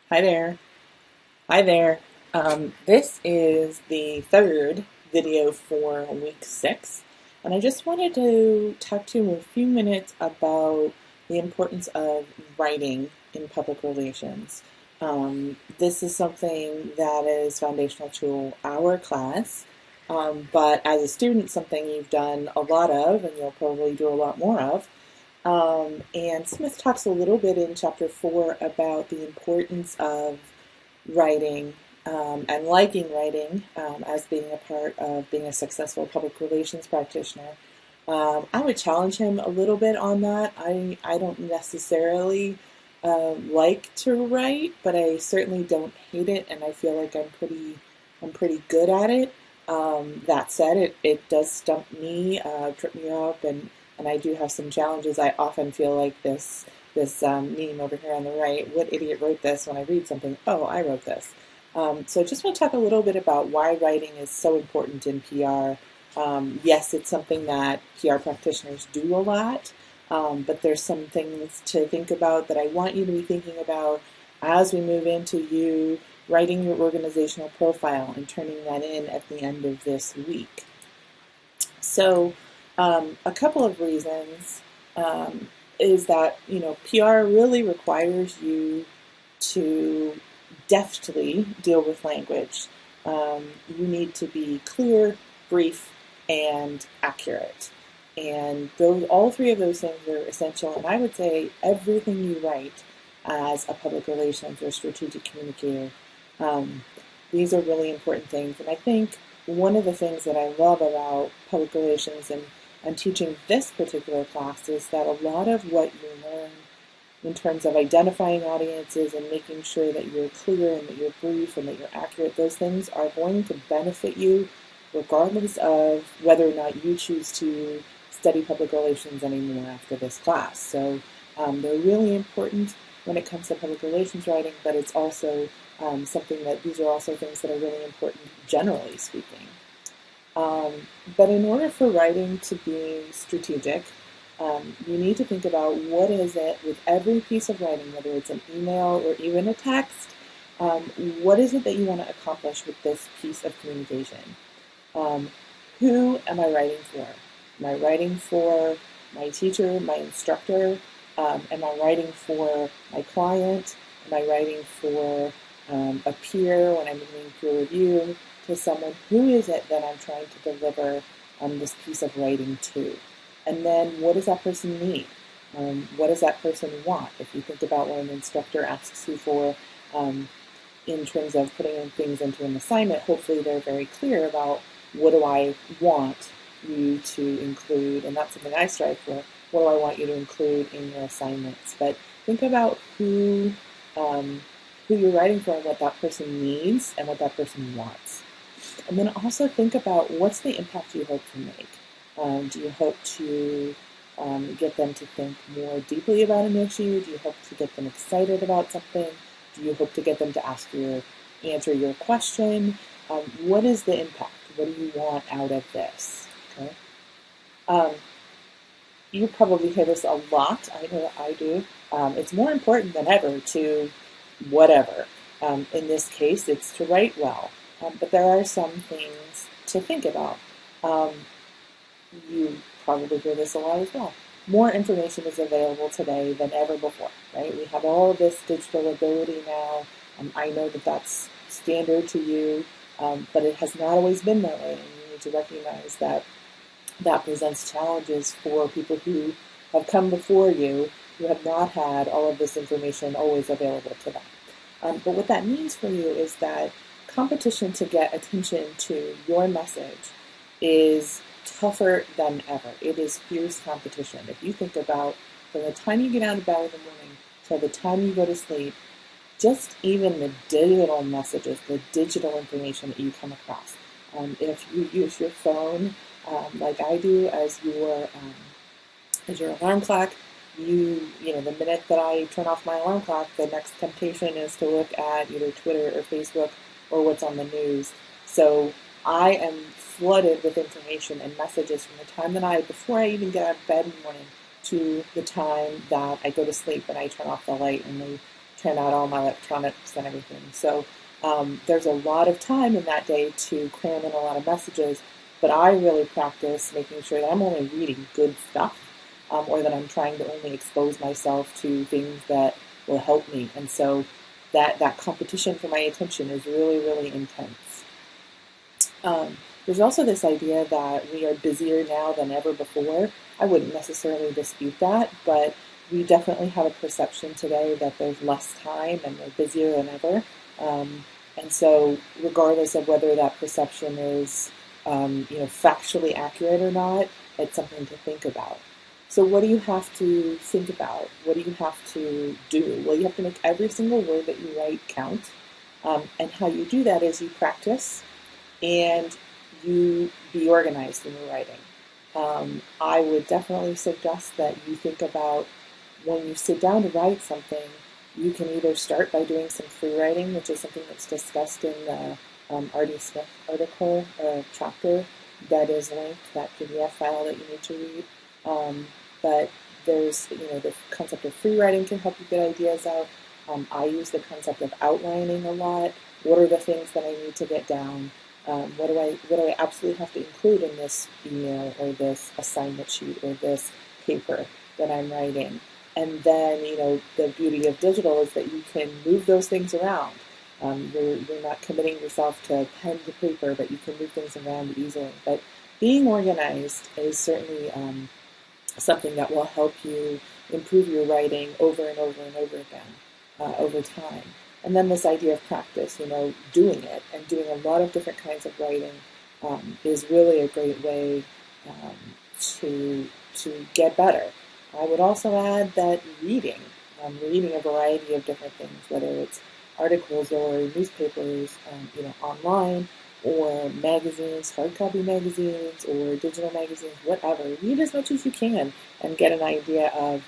Hi there. Hi there. This is the third video for week 6, and I just wanted to talk to you in a few minutes about the importance of writing in public relations. This is something that is foundational to our class, but as a student, something you've done a lot of, and you'll probably do a lot more of. And Smith talks a little bit in chapter 4 about the importance of writing and liking writing as being a part of being a successful public relations practitioner. I would challenge him a little bit on that. I don't necessarily like to write, but I certainly don't hate it, and I feel like I'm pretty good at it. That said, it does stump me, trip me up, and I do have some challenges. I often feel like this meme over here on the right. What idiot wrote this? When I read something, oh, I wrote this. So I just want to talk a little bit about why writing is so important in PR. Yes, it's something that PR practitioners do a lot, but there's some things to think about that I want you to be thinking about as we move into you writing your organizational profile and turning that in at the end of this week. So, a couple of reasons is that PR really requires you to deftly deal with language. You need to be clear, brief, and accurate. And all three of those things are essential. And I would say everything you write as a public relations or strategic communicator, um, these are really important things. And I think one of the things that I love about public relations and teaching this particular class is that a lot of what you learn in terms of identifying audiences and making sure that you're clear and that you're brief and that you're accurate, those things are going to benefit you regardless of whether or not you choose to study public relations anymore after this class. So they're really important when it comes to public relations writing, but it's also something that these are also things that are really important generally speaking. But in order for writing to be strategic, you need to think about what is it with every piece of writing, whether it's an email or even a text, what is it that you want to accomplish with this piece of communication? Um, who am I writing for? Am I writing for my teacher, my instructor? Am I writing for my client? Am I writing for a peer when I'm doing peer review to someone? Who is it that I'm trying to deliver this piece of writing to? And then what does that person need? What does that person want? If you think about what an instructor asks you for in terms of putting things into an assignment, hopefully they're very clear about what do I want you to include, and that's something I strive for. What do I want you to include in your assignments? But think about who you're writing for and what that person needs and what that person wants. And then also think about what's the impact you hope to make. Do you hope to get them to think more deeply about an issue? Do you hope to get them excited about something? Do you hope to get them to answer your question? What is the impact? What do you want out of this? Okay. Um, you probably hear this a lot. I know I do. It's more important than ever to whatever. In this case, it's to write well. But there are some things to think about. Um, you probably hear this a lot as well. More information is available today than ever before, right? We have all of this digital ability now. I know that that's standard to you, but it has not always been that way, and you need to recognize that that presents challenges for people who have come before you who have not had all of this information always available to them. But what that means for you is that competition to get attention to your message is tougher than ever. It is fierce competition. If you think about from the time you get out of bed in the morning till the time you go to sleep, just even the digital messages, the digital information that you come across. If you use your phone like I do as your alarm clock, the minute that I turn off my alarm clock, the next temptation is to look at either Twitter or Facebook or what's on the news. So I am flooded with information and messages from the time before I even get out of bed in the morning to the time that I go to sleep and I turn off the light and I print out all my electronics and everything. So there's a lot of time in that day to cram in a lot of messages, but I really practice making sure that I'm only reading good stuff, or that I'm trying to only expose myself to things that will help me. And so that competition for my attention is really, really intense. There's also this idea that we are busier now than ever before. I wouldn't necessarily dispute that, but we definitely have a perception today that there's less time and we're busier than ever. And so, regardless of whether that perception is, factually accurate or not, it's something to think about. So, what do you have to think about? What do you have to do? Well, you have to make every single word that you write count. And how you do that is you practice and you be organized in your writing. I would definitely suggest that you think about when you sit down to write something, you can either start by doing some free writing, which is something that's discussed in the R.D. Smith article or chapter that is linked, that PDF file that you need to read. But there's, the concept of free writing can help you get ideas out. I use the concept of outlining a lot. What are the things that I need to get down? What do I absolutely have to include in this email or this assignment sheet or this paper that I'm writing? And then, the beauty of digital is that you can move those things around. You're not committing yourself to pen to paper, but you can move things around easily. But being organized is certainly something that will help you improve your writing over and over and over again over time. And then this idea of practice, doing it and doing a lot of different kinds of writing is really a great way to get better. I would also add that reading a variety of different things, whether it's articles or newspapers, online, or magazines, hard copy magazines, or digital magazines, whatever. Read as much as you can and get an idea of,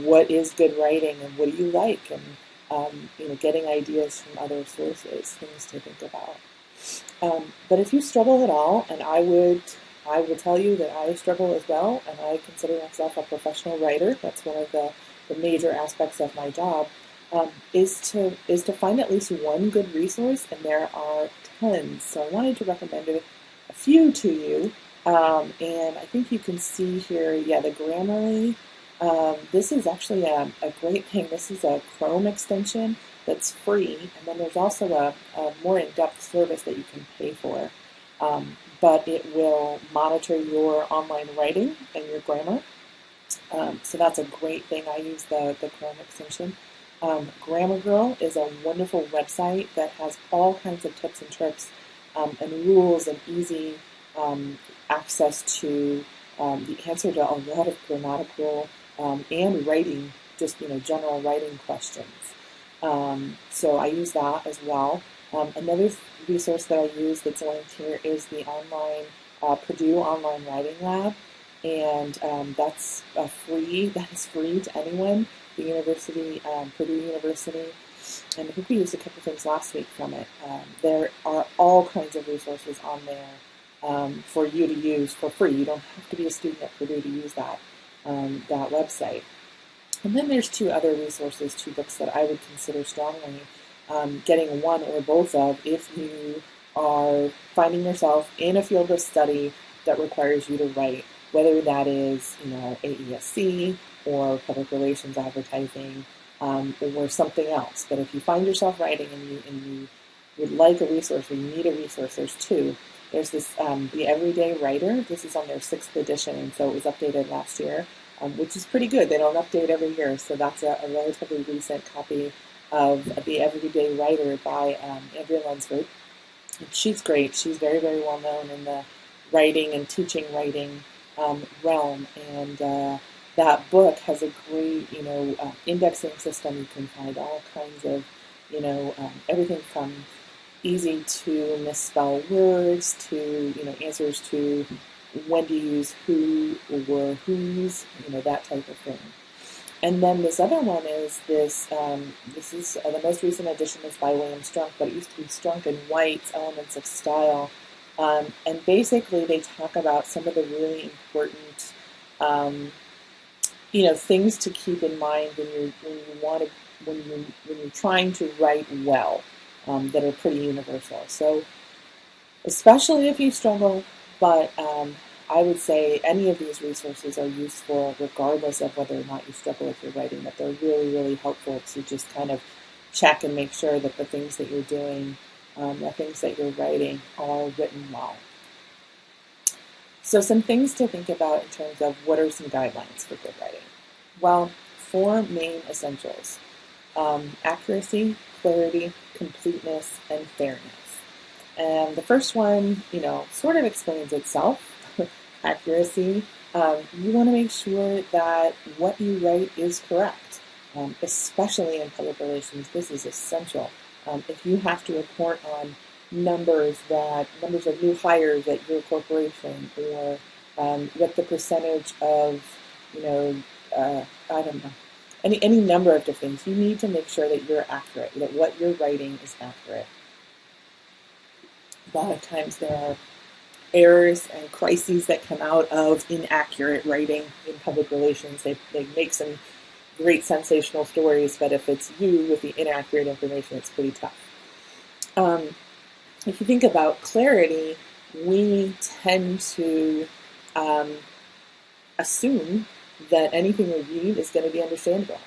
what is good writing and what do you like, and getting ideas from other sources, things to think about. But if you struggle at all, and I will tell you that I struggle as well, and I consider myself a professional writer. That's one of the major aspects of my job. Is to find at least one good resource, and there are tons. So I wanted to recommend a few to you, and I think you can see here, the Grammarly. This is actually a great thing. This is a Chrome extension that's free, and then there's also a more in-depth service that you can pay for. But it will monitor your online writing and your grammar. So that's a great thing. I use the Chrome extension. Grammar Girl is a wonderful website that has all kinds of tips and tricks and rules and easy access to the answer to a lot of grammatical and writing, just general writing questions. So I use that as well. Another resource that I use that's linked here is the online Purdue Online Writing Lab, and that is free to anyone. The university, Purdue University, and I think we used a couple things last week from it. There are all kinds of resources on there for you to use for free. You don't have to be a student at Purdue to use that website. And then there's two other resources, two books that I would consider strongly getting one or both of if you are finding yourself in a field of study that requires you to write, whether that is, AESC or public relations advertising or something else. But if you find yourself writing and you would like a resource or you need a resource, there's two. There's this, The Everyday Writer. This is on their 6th edition, and so it was updated last year, which is pretty good. They don't update every year, so that's a relatively recent copy of The Everyday Writer by Andrea Lunsford. And she's great. She's very, very well known in the writing and teaching writing realm, and that book has a great, indexing system. You can find all kinds of, everything from easy to misspell words to, answers to when to use who or whose, that type of thing. And then this other one is this is the most recent edition is by William Strunk, but it used to be Strunk and White's Elements of Style. And basically they talk about some of the really important, things to keep in mind when you want to when you're trying to write well that are pretty universal. So especially if you struggle, but I would say any of these resources are useful regardless of whether or not you struggle with your writing, that they're really, really helpful to just kind of check and make sure that the things that you're doing, the things that you're writing are written well. So some things to think about in terms of what are some guidelines for good writing. Well, four main essentials: accuracy, clarity, completeness, and fairness. And the first one, sort of explains itself. Accuracy. You want to make sure that what you write is correct, especially in public relations. This is essential. If you have to report on numbers of new hires at your corporation, or what the percentage of, I don't know, any number of different things, you need to make sure that you're accurate, that what you're writing is accurate. A lot of times there are errors and crises that come out of inaccurate writing in public relations. They make some great sensational stories, but if it's you with the inaccurate information, it's pretty tough. If you think about clarity, we tend to assume that anything we read is going to be understandable.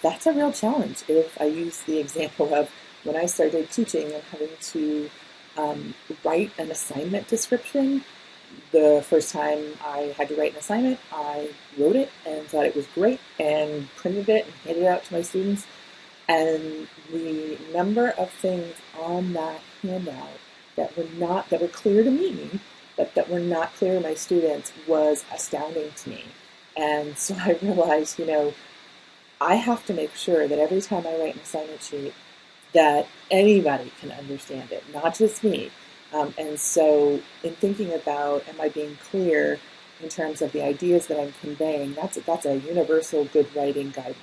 That's a real challenge. If I use the example of when I started teaching and having to write an assignment description, the first time I had to write an assignment, I wrote it and thought it was great and printed it and handed it out to my students. And the number of things on that handout that were clear to me, but that were not clear to my students, was astounding to me. And so I realized, I have to make sure that every time I write an assignment sheet, that anybody can understand it, not just me. And so in thinking about, am I being clear in terms of the ideas that I'm conveying, that's a universal good writing guideline.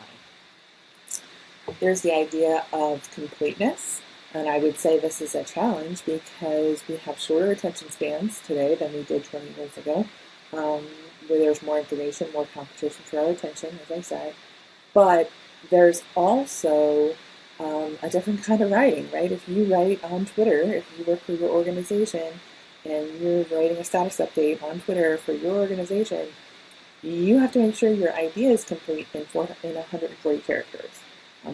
There's the idea of completeness, and I would say this is a challenge because we have shorter attention spans today than we did 20 years ago, where there's more information, more competition for our attention, as I said. But there's also a different kind of writing, right? If you write on Twitter, if you work for your organization and you're writing a status update on Twitter for your organization, you have to make sure your idea is complete in 140 characters.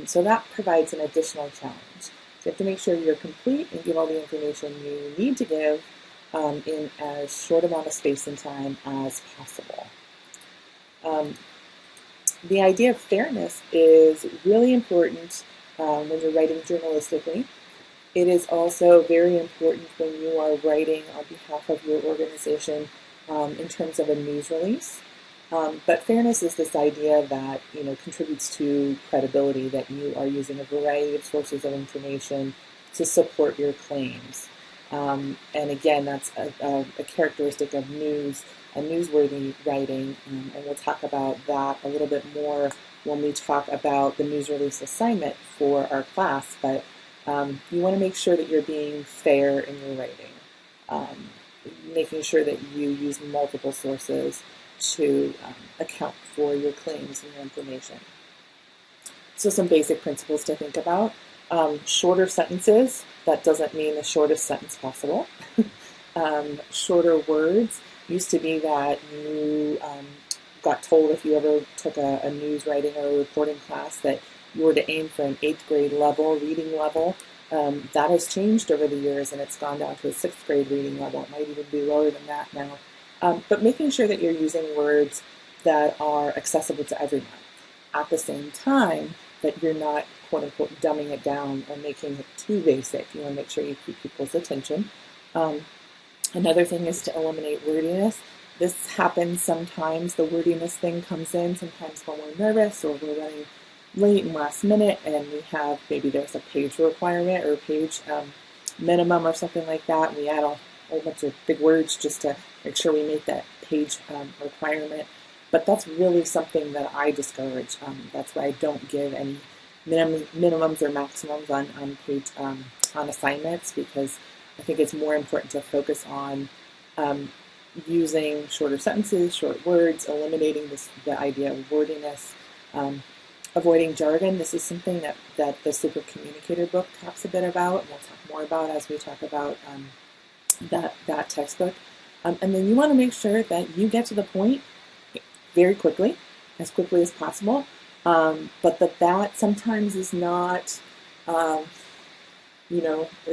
So that provides an additional challenge. So you have to make sure you're complete and give all the information you need to give in as short amount of space and time as possible. The idea of fairness is really important when you're writing journalistically. It is also very important when you are writing on behalf of your organization in terms of a news release. But fairness is this idea that contributes to credibility, that you are using a variety of sources of information to support your claims. And again, that's a characteristic of newsworthy writing, and we'll talk about that a little bit more when we talk about the news release assignment for our class. But you want to make sure that you're being fair in your writing, making sure that you use multiple sources to account for your claims and your information. So some basic principles to think about. Shorter sentences. That doesn't mean the shortest sentence possible. Shorter words. Used to be that you got told, if you ever took a news writing or a reporting class, that you were to aim for an 8th grade level, reading level. That has changed over the years, and it's gone down to a 6th grade reading level. It might even be lower than that now. But making sure that you're using words that are accessible to everyone. At the same time, that you're not, quote unquote, dumbing it down or making it too basic. You want to make sure you keep people's attention. Another thing is to eliminate wordiness. This happens sometimes. The wordiness thing comes in sometimes when we're nervous or we're running late and last minute, and we have, maybe there's a page requirement or a page minimum or something like that, and we add a whole bunch of big words just to make sure we make that page requirement. But that's really something that I discourage. That's why I don't give any minimums or maximums on page on assignments, because I think it's more important to focus on using shorter sentences, short words, eliminating the idea of wordiness. avoiding jargon. This is something that the Super Communicator book talks a bit about, and we'll talk more about as we talk about that textbook. And then you want to make sure that you get to the point very quickly, as quickly as possible, but that sometimes is not,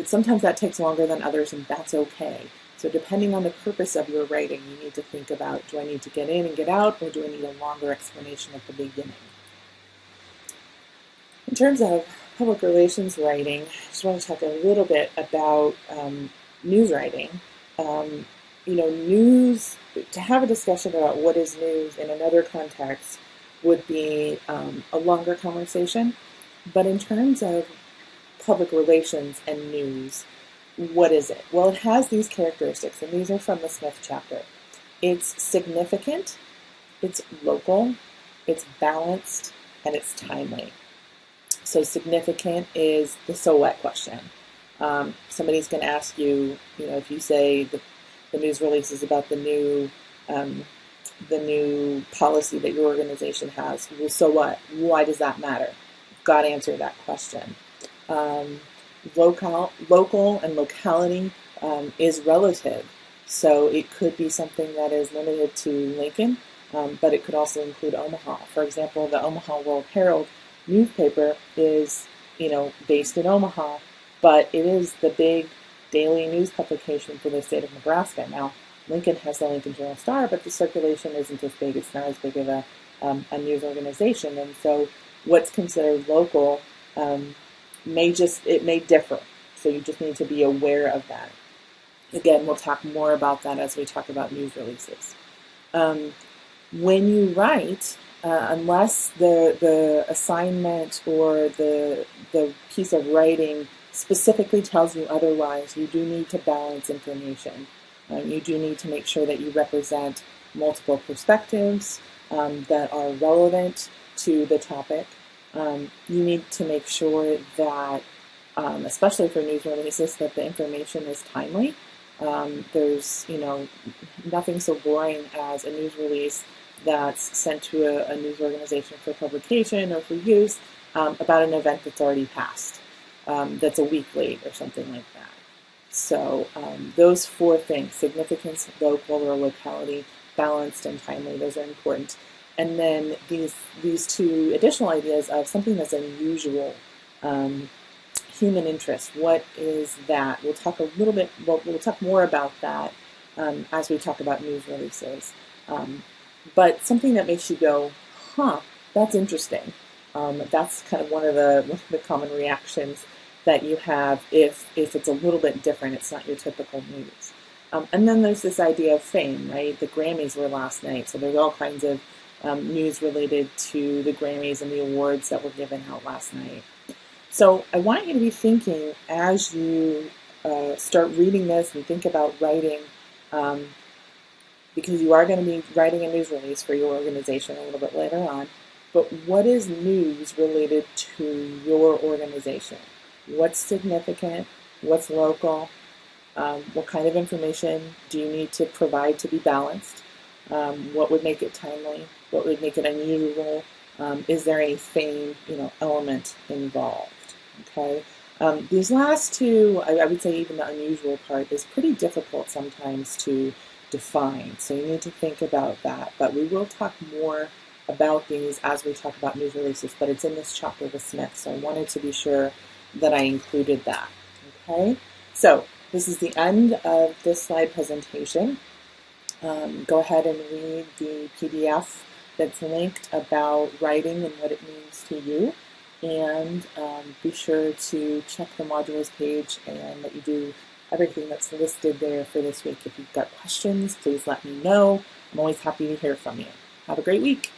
sometimes that takes longer than others, and that's okay. So depending on the purpose of your writing, you need to think about, do I need to get in and get out, or do I need a longer explanation at the beginning? In terms of public relations writing, I just want to talk a little bit about news writing. News, to have a discussion about what is news in another context would be a longer conversation. But in terms of public relations and news, what is it? Well, it has these characteristics, and these are from the Smith chapter. It's significant, it's local, it's balanced, and it's timely. So significant is the so what question. Somebody's going to ask you, if you say the news release is about the new policy that your organization has, well, so what? Why does that matter? You've got to answer that question. Local and locality is relative. So it could be something that is limited to Lincoln, but it could also include Omaha. For example, the Omaha World Herald newspaper is, based in Omaha, but it is the big daily news publication for the state of Nebraska. Now, Lincoln has the Lincoln Journal-Star, but the circulation isn't as big. It's not as big of a news organization, and so what's considered local may differ. So you just need to be aware of that. Again, we'll talk more about that as we talk about news releases. When you write, unless the assignment or the piece of writing specifically tells you otherwise, you do need to balance information. You do need to make sure that you represent multiple perspectives that are relevant to the topic. You need to make sure that, especially for news releases, that the information is timely. There's, nothing so boring as a news release that's sent to a news organization for publication or for use about an event that's already passed, that's a week late or something like that. So those four things: significance, local or locality, balanced, and timely, those are important. And then these two additional ideas of something that's unusual, human interest. What is that? We'll talk we'll talk more about that as we talk about news releases. But something that makes you go, that's interesting. That's kind of one of the common reactions that you have if it's a little bit different. It's not your typical news. And then there's this idea of fame, right? The Grammys were last night, so there's all kinds of news related to the Grammys and the awards that were given out last night. So I want you to be thinking as you start reading this and think about writing, because you are going to be writing a news release for your organization a little bit later on, but what is news related to your organization? What's significant? What's local? What kind of information do you need to provide to be balanced? What would make it timely? What would make it unusual? Is there any fame, element involved? Okay. These last two, I would say even the unusual part is pretty difficult sometimes to define. So you need to think about that. But we will talk more about these as we talk about news releases, but it's in this chapter with Smith. So I wanted to be sure that I included that. Okay. So this is the end of this slide presentation. Go ahead and read the PDF that's linked about writing and what it means to you. And be sure to check the modules page and that you do everything that's listed there for this week. If you've got questions, please let me know. I'm always happy to hear from you. Have a great week.